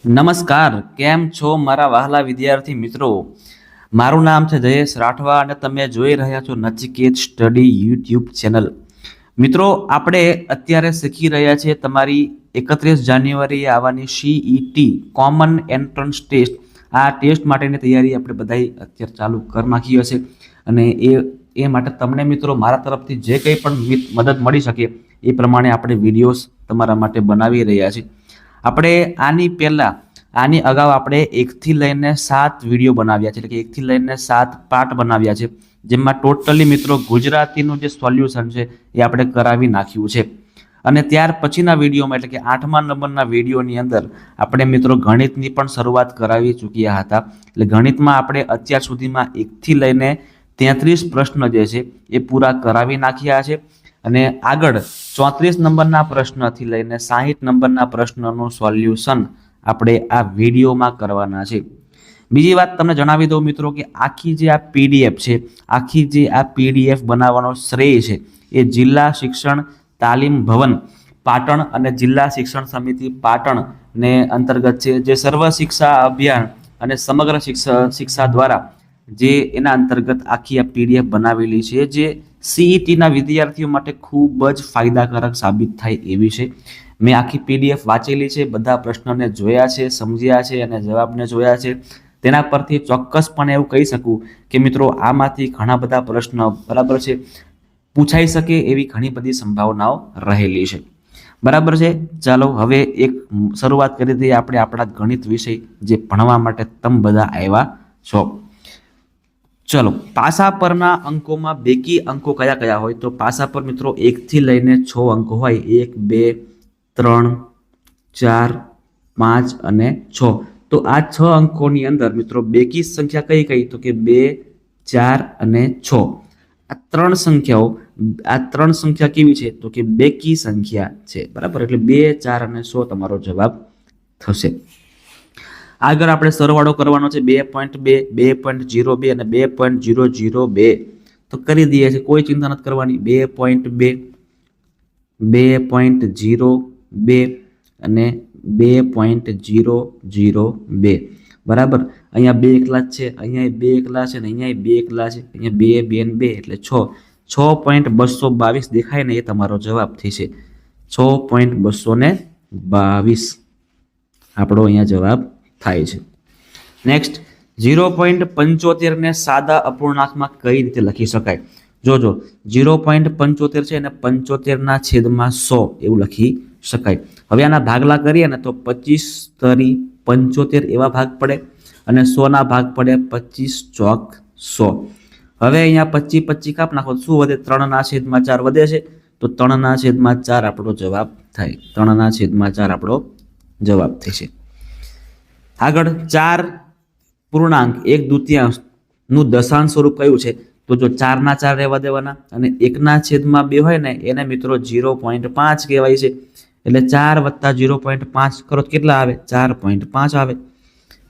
નમસ્કાર, કેમ છો મારા વહાલા વિદ્યાર્થી મિત્રો? મારું નામ છે જયેશ રાઠવા અને તમે જોઈ રહ્યા છો નચિકેત સ્ટડી યુટ્યુબ ચેનલ. મિત્રો, આપણે અત્યારે શીખી રહ્યા છીએ તમારી 31 જાન્યુઆરીએ આવવાની CET કોમન એન્ટ્રન્સ ટેસ્ટ. આ ટેસ્ટ માટેની તૈયારી આપણે બધાય અત્યારે ચાલુ કરી નાખી હશે અને એ માટે તમને મિત્રો મારા તરફથી જે કંઈ પણ મદદ મળી શકે એ પ્રમાણે આપણે વિડીયોઝ તમારા માટે બનાવી રહ્યા છીએ. આપણે આની અગાઉ આપણે 1 થી લઈને 7 વિડીયો બનાવ્યા છે, એટલે કે 1 થી લઈને 7 પાર્ટ બનાવ્યા છે, જેમાં ટોટલી મિત્રો ગુજરાતીનું જે સોલ્યુશન છે એ આપણે કરાવી નાખ્યું છે. અને ત્યાર પછીના વિડીયોમાં એટલે કે 8મા નંબરના વિડીયોની અંદર આપણે મિત્રો ગણિતની પણ શરૂઆત કરાવી ચૂક્યા હતા. એટલે ગણિતમાં આપણે અત્યાર સુધીમાં 1 થી લઈને 33 પ્રશ્ન જે છે એ પૂરા કરાવી નાખ્યા છે અને આગળ 34 નંબરના પ્રશ્નથી લઈને 60 નંબરના પ્રશ્નનું સોલ્યુશન આપણે આ વિડીયોમાં કરવાના છે. બીજી વાત તમને જણાવી દઉં મિત્રો કે આખી જે આ પીડીએફ બનાવવાનો શ્રેય છે એ જિલ્લા શિક્ષણ તાલીમ ભવન પાટણ અને જિલ્લા શિક્ષણ સમિતિ પાટણ ને અંતર્ગત છે, જે સર્વ શિક્ષા અભિયાન અને સમગ્ર શિક્ષા દ્વારા જે એના અંતર્ગત આખી આ પીડીએફ બનાવેલી છે, જે CETના વિદ્યાર્થીઓ માટે ખૂબ જ ફાયદાકારક સાબિત થાય એવી છે. મેં આખી પીડીએફ વાંચેલી છે, બધા પ્રશ્નોને જોયા છે, સમજ્યા છે અને જવાબને જોયા છે. તેના પરથી ચોક્કસપણે એવું કહી શકું કે મિત્રો આમાંથી ઘણા બધા પ્રશ્નો બરાબર છે પૂછાઈ શકે એવી ઘણી બધી સંભાવનાઓ રહેલી છે. બરાબર છે, ચાલો હવે એક શરૂઆત કરી દઈએ આપણે આપણા ગણિત વિષય જે ભણવા માટે તમે બધા આવ્યા છો. ચલો, પાસા પરના અંકોમાં બેકી અંકો કયા કયા હોય? તો પાસા પર મિત્રો 1 થી લઈને 6 અંકો હોય, 1 2 3 4 5 અને 6. તો આ 6 અંકોની અંદર મિત્રો બેકી સંખ્યા કઈ કઈ? તો કે 2 4 અને 6. આ ત્રણ સંખ્યા કેવી છે? તો કે બેકી સંખ્યા છે. બરાબર, એટલે 2 4 અને 6 તમારો જવાબ થશે. આગળ આપણે સરવાળો કરવાનો છે 2.2 2.02 અને 2.002. તો કરી દઈએ છીએ, કોઈ ચિંતા નથી કરવાની. 2.2 2.02 અને 2.002. બરાબર, અહીંયા 2 એકલા જ છે, અહીંયા 2 એકલા છે, અહીંયા 2 એકલા છે, અહીંયા 2 2 2 એટલે 6.222 દેખાય ને એ તમારો જવાબ થશે. 6.222 આપણો અહીંયા જવાબ થાય છે. નેક્સ્ટ, 0.75 ને સાદા અપૂર્ણાંકમાં કઈ રીતે લખી શકાય? જોજો, 0.75 છે અને 75/100 એવું લખી શકાય. હવે આના ભાગલા કરીએ ને તો 25 તરી 75 એવા ભાગ પડે અને 100ના ભાગ પડે 25 ચોક 100. હવે અહીંયા 25 25 કાપ નાખો, શું વધે? 3/4 વધે છે, તો 3/4 આપણો જવાબ થાય. 3/4 આપણો જવાબ થશે. આગળ 4 પૂર્ણાંક 1/2 નું દશાંશ સ્વરૂપ કયું છે? તો જો 4/4 રહેવા દેવાના અને 1/2 હોય ને એને મિત્રો 0.5 કહેવાય છે. એટલે 4 + 0.5 કરો તો કેટલા આવે? 4.5 આવે.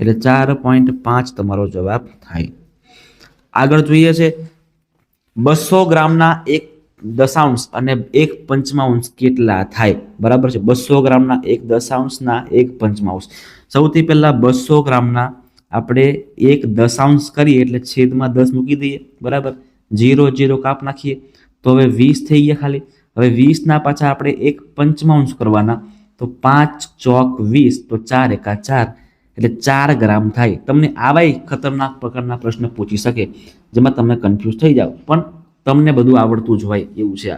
એટલે 4.5 તમારો જવાબ થાય. આગળ જોઈએ છે 200 ગ્રામના 1 દશાંશ અને 1 પંચમાંશ કેટલા થાય? બરાબર છે, 200 ગ્રામના 1 દશાંશના 1 પંચમાંશ. સૌથી પહેલા 200 ગ્રામના આપણે 1 દશાંશ કરીએ એટલે છેદમાં 10 મૂકી દઈએ. બરાબર, 0 0 કાપ નાખીએ તો હવે 20 થઈ ગયા ખાલી. હવે 20ના પાછા આપણે 1 પંચમાંશ કરવાના, તો 5 ચોક 20, તો 4 એકા 4 એટલે 4 ગ્રામ થાય. તમને આવાય ખતરનાક પ્રકારના પ્રશ્ન પૂછી શકે જેમાં તમે કન્ફ્યુઝ થઈ જાઓ, પણ તમને બધું આવડતું જ હોય એવું છે.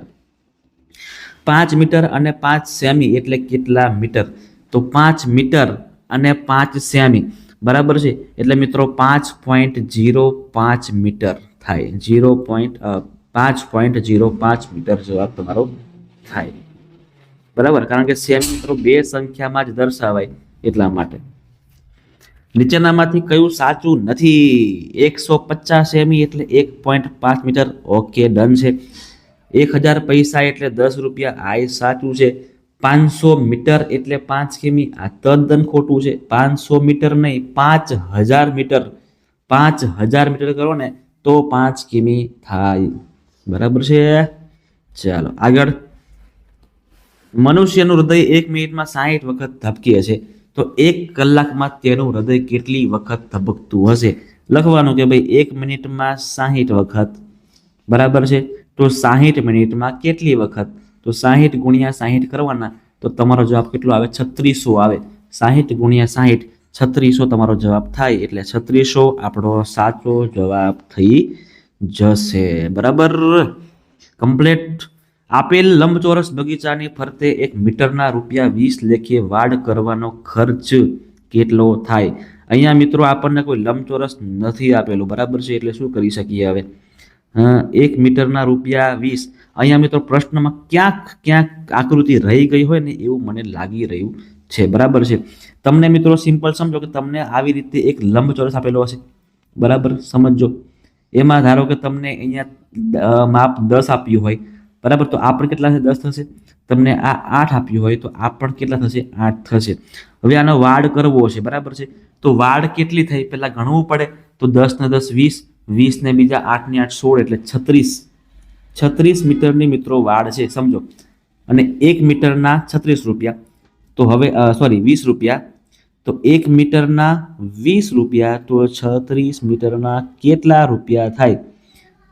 5 મીટર અને 5 સેમી એટલે કેટલા મીટર? તો 5 મીટર અને 5 સેમી બરાબર છે, એટલે મિત્રો 5.05 મીટર થાય. 5.05 મીટર જવાબ તમારો થાય. બરાબર, કારણ કે સેમી મિત્રો 2 સંખ્યામાં જ દર્શાવાય એટલા માટે. નીચેનામાંથી કયું સાચું નથી? 150 સેમી એટલે 1.5 મીટર. ઓકે, ડન છે. 1000 પૈસા એટલે 10 રૂપિયા. આ સાચું છે. 500 મીટર એટલે 5 કિમી. આ તદ્દન ખોટું છે. 500 મીટર નહીં, 5000 મીટર. 5000 મીટર કરો ને તો 5 કિમી થાય. બરાબર છે. ચાલો આગળ. મનુષ્યનું હૃદય 1 મિનિટમાં 60 વખત ધબકે છે, તો 1 કલાકમાં તેનું હૃદય કેટલી વખત ધબકતું હશે? લખવાનું કે ભાઈ 1 મિનિટમાં 60 વખત, બરાબર છે. તો 60 મિનિટમાં કેટલી વખત? તો 60 ગુણ્યા 60 કરવાના, તો તમારો જવાબ કેટલો આવે? 3600 આવે. 60 ગુણ્યા 60 3600 તમારો જવાબ થાય, એટલે 3600 આપણો સાચો જવાબ થઈ જશે. બરાબર, કમ્પ્લીટ. આપેલ લંબચોરસ બગીચાની ફરતે 1 મીટરના ₹20 લેખે વાડ કરવાનો ખર્ચ કેટલો થાય? અહીંયા મિત્રો આપણને કોઈ લંબચોરસ નથી આપેલું, બરાબર છે, એટલે શું કરી શકીએ હવે? 1 મીટરના ₹20. અહીંયા મિત્રો પ્રશ્નમાં ક્યાંક આકૃતિ રહી ગઈ હોય ને એવું મને લાગી રહ્યું છે, બરાબર છે. તમને મિત્રો સિમ્પલ સમજો કે તમને આવી રીતે એક લંબચોરસ આપેલો હશે, બરાબર, સમજો. એમાં ધારો કે તમને અહીંયા માપ 10 આપ્યું હોય, બરાબર, તો આ પણ કેટલા છે? 10 થશે. તમને આ 8 આપ્યું હોય તો આ પણ કેટલા થશે? 8 થશે. હવે આનો વાડ કરવો છે, બરાબર છે, તો વાડ કેટલી થઈ પહેલા ગણવું પડે. તો 10 ને 10 20, 20 ને બીજા 8 ને 8 16, એટલે 36 મીટરની મિત્રો વાડ છે, સમજો. અને 1 મીટરના 36 રૂપિયા, તો હવે સોરી 20 રૂપિયા, તો 1 મીટરના 20 રૂપિયા, તો 36 મીટરના કેટલા રૂપિયા થાય?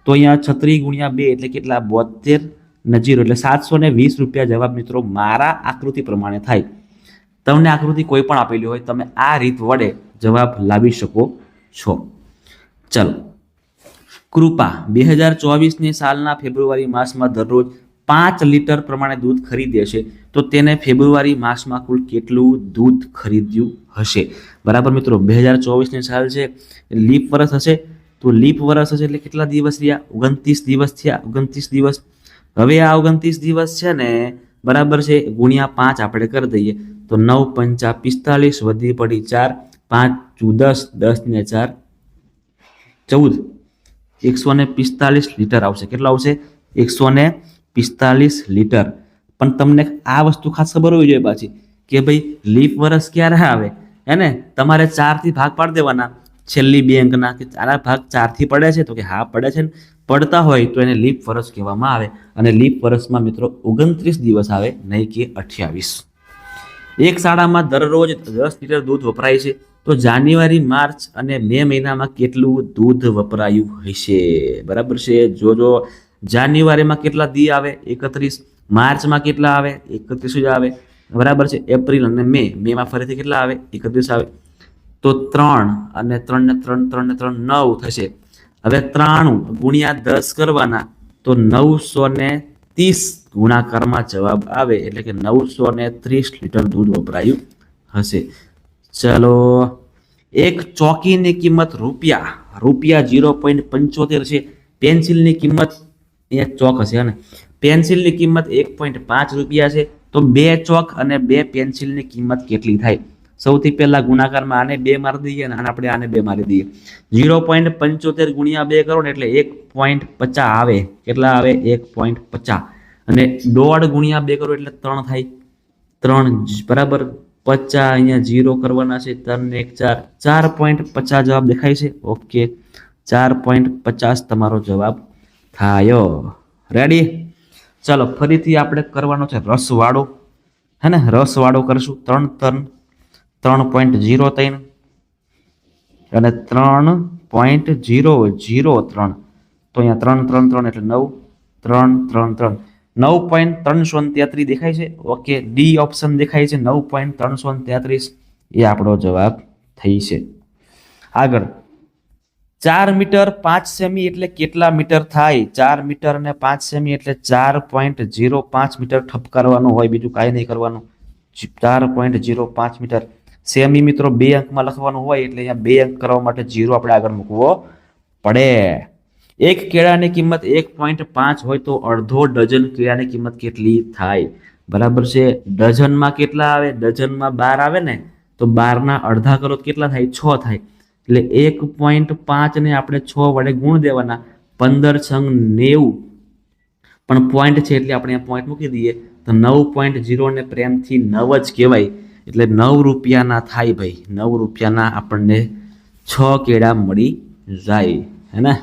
તો અહીંયા 36 ગુણ્યા 2 એટલે કેટલા? 72 ને 0 એટલે 720 રૂપિયા જવાબ મિત્રો મારા આકૃતિ પ્રમાણે થાય. તમને આકૃતિ કોઈ પણ આપેલી હોય, તમે આ રીત વડે જવાબ લાવી શકો છો. ચલો, કૃપા 2024ની સાલના ફેબ્રુઆરી માસમાં દરરોજ 5 લીટર પ્રમાણે દૂધ ખરીદે છે, તો તેને ફેબ્રુઆરી માસમાં કુલ કેટલું દૂધ ખરીદ્યું હશે? બરાબર મિત્રો, 2024ની સાલ છે, લીપ વર્ષ હશે, તો લીપ વર્ષ હશે એટલે કેટલા દિવસ રહ્યા? 29 દિવસ થયા. 29 દિવસ. હવે આ 29 દિવસ છે ને, બરાબર છે, ગુણ્યા 5 આપણે કરી દઈએ, તો 9 પંચા 45, વધી પડી 4, 5 10, 10 ને 4 14, 145 લીટર આવશે. કેટલા આવશે? 145 લીટર. પણ તમને આ વસ્તુ ખાસ ખબર હોવી જોઈએ પાછી કે ભાઈ લીપ વર્ષ ક્યારે આવે, હે ને? તમારે 4 થી ભાગ પાડી દેવાના છેલ્લી બે અંકના, કે આના ભાગ 4 થી પડે છે, તો કે હા પડે છે ને. પડતા હોય તો એને લીપ વર્ષ કહેવામાં આવે. અને લીપ વર્ષમાં મિત્રો 29 દિવસ આવે, નહીં કે 28. એક શાળામાં દરરોજ 10 લીટર દૂધ વપરાય છે, તો જાન્યુઆરી, માર્ચ અને મે મહિનામાં કેટલું દૂધ વપરાયું હશે? બરાબર છે, જોજો. જાન્યુઆરીમાં કેટલા દી આવે? 31. માર્ચમાં કેટલા આવે? 31 જ આવે, બરાબર છે. એપ્રિલ અને મેમાં ફરીથી કેટલા આવે? 31 આવે. તો 3 અને 3 ને 3, 3 ને 3 9 થશે. હવે 93 ગુણ્યા 10 કરવાના, તો 930 ગુણાકારમાં જવાબ આવે, એટલે કે 930 લીટર દૂધ વપરાયું હશે. ચલો, એક ચોકીની કિંમત રૂપિયા 0.75 છે. પેન્સિલની કિંમત, અહીંયા ચોક હશે ને, પેન્સિલની કિંમત 1.5 રૂપિયા છે. તો 2 ચોક અને 2 પેન્સિલની કિંમત કેટલી થાય? સૌથી પહેલા ગુણાકારમાં આને 2 મારી દઈએ અને આપણે આને 2 મારી દઈએ. 0.75 ગુણ્યા 2 કરો ને એટલે 1.50 આવે. કેટલા આવે? 1.50. અને 1.5 ગુણ્યા 2 કરો એટલે 3 થાય. 3 બરાબર 50. અહીંયા 0 કરવાના છે. 3 ને 1 4. 4.50 જવાબ દેખાય છે. ઓકે, 4.50 તમારો જવાબ થાય. રેડી? ચાલો, ફરીથી આપણે કરવાનો છે રસવાળો, હે ને? રસવાળો કરશું. 3.03 અને 3.003. તો અહીંયા 3 3 3 એટલે 9, 3 3 3 9.333 દેખાય છે. ઓકે, ડી ઓપ્શન દેખાય છે 9.333. એ આપણો જવાબ થઈ છે. આગળ, 4 મીટર 5 સેમી એટલે કેટલા મીટર થાય? 4 મીટર અને 5 સેમી એટલે 4.05 મીટર ઠપકારવાનું હોય, બીજું કાંઈ નહીં કરવાનું. 4.05 મીટર. સેમી મિત્રો 2 અંકમાં લખવાનું હોય, એટલે અહીંયા 2 અંક કરવા માટે 0 આપણે આગળ મૂકવો પડે. એક કેળાની કિંમત 1.5 હોય તો અડધો ડઝન કેળાની કિંમત કેટલી થાય? બરાબર છે. ડઝનમાં કેટલા આવે? ડઝનમાં 12 આવે ને, તો 12 ના અડધા કરો તો કેટલા થાય? 6 થાય. એટલે 1.5 ને આપણે 6 વડે ગુણ દેવાના. 15 છંગ 90, પણ પોઈન્ટ છે એટલે આપણે અહીંયા પોઈન્ટ મૂકી દઈએ. તો 9.0 ને પ્રેમથી 9 જ કહેવાય. એટલે 9 રૂપિયાના થાય ભાઈ. 9 રૂપિયાના આપણને 6 કેળા મળી જાય, હે ને?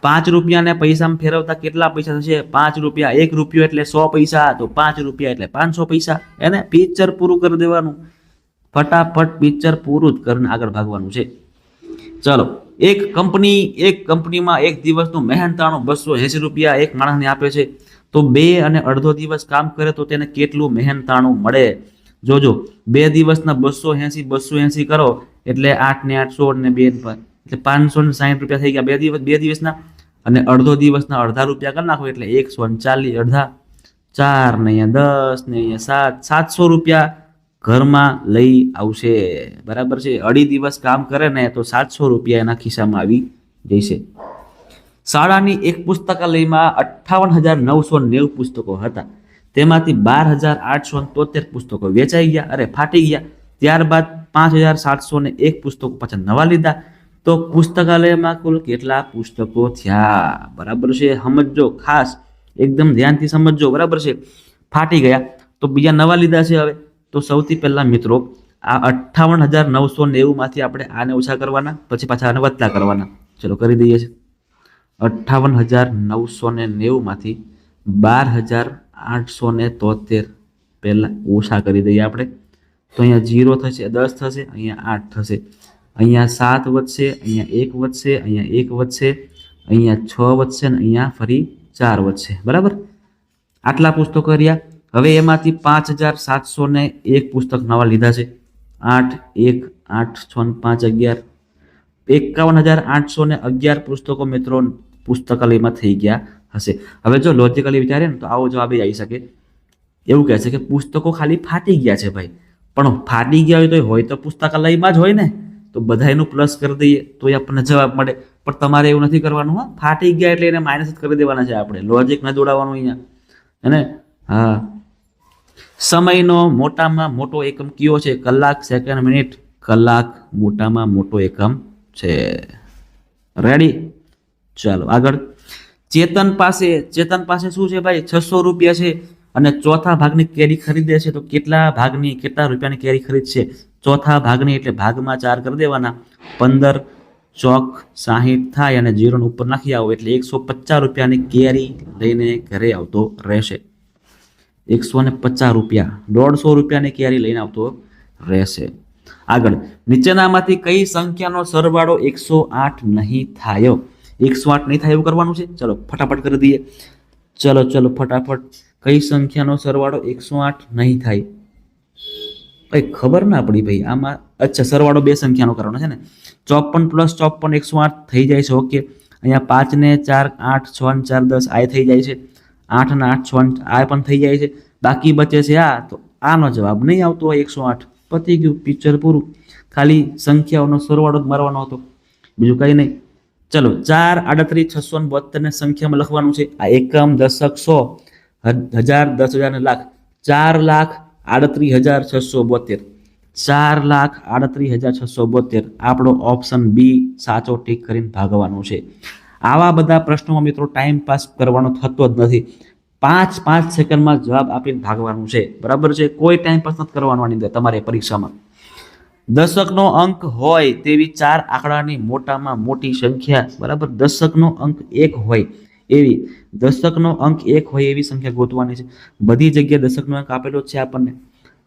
5 રૂપિયાને પૈસામાં ફેરવતા કેટલા પૈસા થશે? 5 રૂપિયા. 1 રૂપિયો એટલે 100 પૈસા, તો 5 રૂપિયા એટલે 500 પૈસા, એને પિક્ચર પૂરું કરી દેવાનું. ફટાફટ પિક્ચર પૂરું જ કરીને આગળ ભાગવાનું છે. ચલો, એક કંપનીમાં એક દિવસનું મહેનતાણું 280 રૂપિયા એક માણસને આપે છે, તો 2.5 દિવસ કામ કરે તો તેને કેટલું મહેનતાણું મળે? જોજો, 2 દિવસના 280 કરો એટલે 8 ને 8 16 ને 2 એટલે 560 રૂપિયા થઈ ગયા 2 દિવસના. અને અડધો દિવસના અડધા રૂપિયા કરી નાખો એટલે 140 અડધા 4 ને અહીંયા 10 ને અહીંયા 7 700 રૂપિયા ઘરમાં લઈ આવશે. બરાબર છે. અઢી દિવસ કામ કરે ને તો 700 રૂપિયા એના ખિસ્સામાં આવી જશે. શાળાની એક પુસ્તકાલયમાં 58,990 પુસ્તકો હતા. તેમાંથી 12,873 પુસ્તકો વેચાઈ ગયા, ફાટી ગયા. ત્યારબાદ 5,701 પુસ્તકો પાછા નવા લીધા. તો પુસ્તકાલયમાં કુલ કેટલા પુસ્તકો થયા? બરાબર છે. સમજો, ખાસ એકદમ ધ્યાનથી સમજો. બરાબર છે. ફાટી ગયા તો બીજા નવા લીધા છે. હવે તો સૌથી પહેલા મિત્રો આ 58,990 માંથી આપણે આને ઓછા કરવાના, પછી પાછા આને વધતા કરવાના. ચલો કરી દઈએ છીએ. 58,990 માંથી 12,873 પહેલા ઓછા કરી દઈએ આપણે. તો અહીંયા 0 થશે, 10 થશે, અહીંયા 8 થશે, અહીંયા 7 વધશે, અહીંયા 1 વધશે, અહીંયા 1 વધશે, અહીંયા 6 વધશે ને અહીંયા ફરી 4 વધશે. બરાબર, આટલા પુસ્તકો રહ્યા. હવે એમાંથી 5,701 પુસ્તક નવા લીધા છે. 8 1 8 6 5 11 51,811 પુસ્તકો મિત્રો પુસ્તકાલયમાં થઈ ગયા હશે. હવે જો લોજિકલી વિચારે ને તો આવો જવાબ આવી શકે. એવું કહે છે કે પુસ્તકો ખાલી ફાટી ગયા છે ભાઈ, પણ ફાટી ગયા હોય તો પુસ્તકાલયમાં જ હોય ને, તો બધાયનું પ્લસ કરી દઈએ તો આપણને જવાબ મળે. પણ તમારે એવું નથી કરવાનું. હા, ફાટી ગયા એટલે એને માઇનસ જ કરી દેવાના છે. આપણે લોજિક ન જોડાવાનું અહીંયા. અને હા, સમયનો મોટામાં મોટો એકમ કયો છે? કલાક, સેકન્ડ, મિનિટ. કલાક મોટામાં મોટો એકમ છે. રેડી? ચાલો આગળ. ચેતન પાસે શું છે ભાઈ? 600 રૂપિયા છે અને ચોથા ભાગની કેરી ખરીદે છે. તો કેટલા રૂપિયાની કેરી ખરીદશે? ચોથા ભાગની એટલે ભાગમાં 4 કરી દેવાના. 15 ચોક 60 થાય અને 0 ઉપર નાખી આવો એટલે 150 રૂપિયાની કેરી લઈને ઘરે આવતો રહેશે. 150 રૂપિયા, 150 રૂપિયાની કેરી લઈને આવતો રહેશે. આગળ, નીચેનામાંથી કઈ સંખ્યાનો સરવાળો 108 નહીં થાય? 108 નહીં થાય એવું કરવાનું છે. ચલો ફટાફટ કરી દઈએ. ચલો ફટાફટ. કઈ સંખ્યાનો સરવાળો 108 નહીં થાય? ભાઈ ખબર ના પડી ભાઈ આમાં. અચ્છા, સરવાળો 2 સંખ્યાનો કરવાનો છે ને. 54 + 54 108 થઈ જાય છે. ઓકે, અહીંયા 5 ને 4 8 6 ને 4 10 આ થઈ જાય છે. 8 ને 8 6 આ પણ થઈ જાય છે. બાકી બચે છે આ. તો આનો જવાબ નહીં આવતો હોય 108. પતી ગયું, પિક્ચર પૂરું. ખાલી સંખ્યાઓનો સરવાળો જ મારવાનો હતો, બીજું કંઈ નહીં. ચલો, 4 38 672 ને સંખ્યામાં લખવાનું છે. આ એકમ, દશક, 100 હજાર, 10,000 ને લાખ. 4,38,672. 4,38,672 આપણો ઓપ્શન બી સાચો ટીક કરીને ભાગવાનું છે. આવા બધા પ્રશ્નોમાં મિત્રો ટાઈમ પાસ કરવાનો થતો જ નથી. 5 સેકન્ડમાં જવાબ આપીને ભાગવાનું છે. બરાબર છે. કોઈ ટાઈમ પાસ નથી કરવાનો આની અંદર તમારે પરીક્ષામાં. દશકનો અંક હોય તેવી 4 આંકડાની મોટામાં મોટી સંખ્યા. બરાબર, દશકનો અંક 1 હોય એવી સંખ્યા ગોતવાની છે. બધી જગ્યાએ દશકનો અંક આપેલો છે આપણને.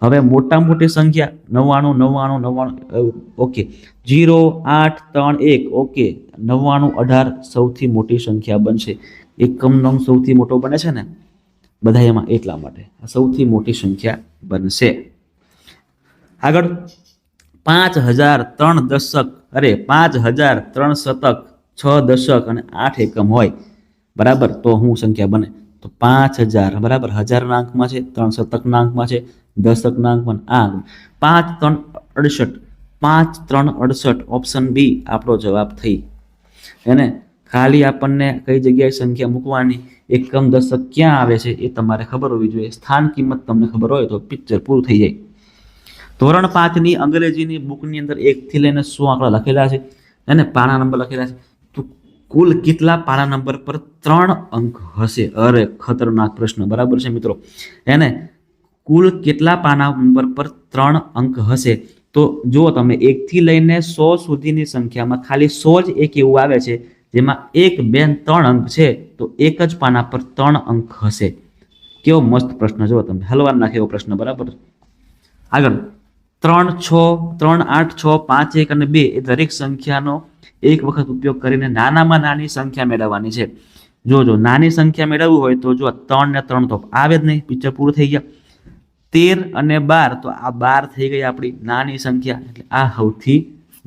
હવે મોટા મોટી સંખ્યા 99. ઓકે, 0 8 3 1. ઓકે, 99 18 સૌથી મોટી સંખ્યા બનશે. એકમનો અંક સૌથી મોટો બને છે ને બધા એમાં, એટલા માટે સૌથી મોટી સંખ્યા બનશે. આગળ, 5,003 દશક, 5,003 શતક, 6 દશક અને 8 એકમ હોય. બરાબર, તો શું સંખ્યા બને? તો 5,000. બરાબર, હજારના અંકમાં છે, 3 શતકના અંકમાં છે, દશકના અંકમાં. 5 3 68. 5 3 68 ઓપ્શન બી આપણો જવાબ થઈ. એને ખાલી આપણને કઈ જગ્યાએ સંખ્યા મૂકવાની, એકમ દશક ક્યાં આવે છે એ તમારે ખબર હોવી જોઈએ. સ્થાન કિંમત તમને ખબર હોય તો પિક્ચર પૂરું થઈ જાય. ધોરણ 5ની અંગ્રેજીની બુકની અંદર 1 થી લઈને 100 આંકડા લખેલા છે અને પાના નંબર લખેલા છે. તો કુલ કેટલા પાના નંબર પર 3 અંક હશે? અરે ખતરનાક પ્રશ્ન. બરાબર છે મિત્રો. એને કુલ કેટલા પાના નંબર પર 3 અંક હશે? તો જો તમે 1 થી લઈને 100 સુધીની સંખ્યામાં ખાલી 100 જ એક એવું આવે છે જેમાં 1 2 3 અંક છે, તો એક જ પાના પર 3 અંક હશે. કેવો મસ્ત પ્રશ્ન. જો તમે હલવા નાખે એવો પ્રશ્ન. બરાબર. આગળ, 3, 6, 3, 8, 6, 5, 1 અને 2 એ દરેક સંખ્યાનો એક વખત ઉપયોગ કરીને નાનામાં નાની સંખ્યા મેળવવાની છે. જો નાની સંખ્યા મેળવવું હોય તો જો 3 ને 3 તો આવે જ નહીં, પિક્ચર પૂરું થઈ ગયા. 13 અને 12 તો આ 12 થઈ ગઈ આપણી નાની સંખ્યા, એટલે આ સૌથી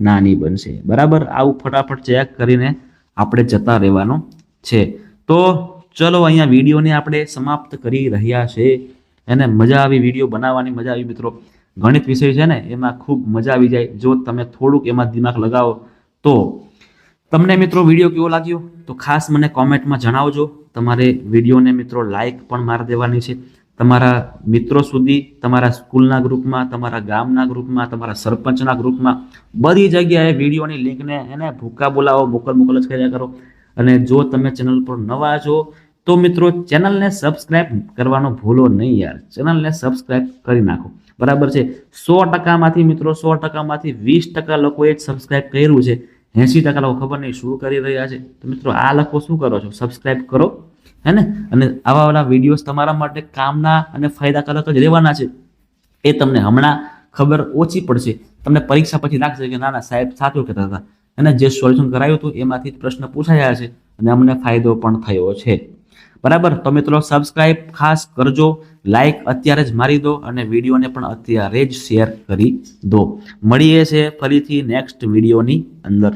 નાની બનશે. બરાબર, આવું ફટાફટ ચેક કરીને આપણે જતા રહેવાનું છે. તો ચલો અહીંયા વિડીયોને આપણે સમાપ્ત કરી રહ્યા છે. એને મજા આવી, વિડીયો બનાવવાની મજા આવી મિત્રો. ગણિત વિષય છે ને એમાં ખૂબ મજા આવી જાય જો તમે થોડુંક એમાં દિમાગ લગાવો તો. તમને મિત્રો વિડીયો કેવો લાગ્યો તો ખાસ મને કોમેન્ટમાં જણાવજો. તમારે વિડીયોને મિત્રો લાઈક પણ મારી દેવાની છે. તમારા મિત્રો સુધી, તમારા સ્કૂલના ગ્રુપમાં, તમારા ગામના ગ્રુપમાં, તમારા સરપંચના ગ્રુપમાં, બધી જગ્યાએ વિડીયોની લિંકને એને ભૂકા બોલાવો, મોકલ જ કર્યા કરો. અને જો તમે ચેનલ પર નવા છો તો મિત્રો ચેનલને સબસ્ક્રાઇબ કરવાનો ભૂલો નહીં યાર. ચેનલને સબસ્ક્રાઇબ કરી નાખો. બરાબર છે. 100%માંથી મિત્રો 100%માંથી 20% લોકોએ જ સબસ્ક્રાઇબ કર્યું છે. 80% લોકો ખબર નહીં શું કરી રહ્યા છે. તો મિત્રો આ લોકો શું કરો છો? સબસ્ક્રાઇબ કરો, હે ને. અને આવા વિડીયોઝ તમારા માટે કામના અને ફાયદાકારક જ રહેવાના છે. એ તમને હમણાં ખબર ઓછી પડશે, તમને પરીક્ષા પછી લાગશે કે ના સાહેબ સાચું કહેતા હતા, અને જે સોલ્યુશન કરાયું હતું એમાંથી પ્રશ્ન પૂછાયા છે અને અમને ફાયદો પણ થયો છે. બરાબર, તો મિત્રો સબસ્ક્રાઇબ ખાસ કરજો, લાઈક અત્યારે જ મારી દો અને વિડીયોને પણ અત્યારે જ શેર કરી દો. મળીએ છે ફરીથી નેક્સ્ટ વિડીયોની અંદર.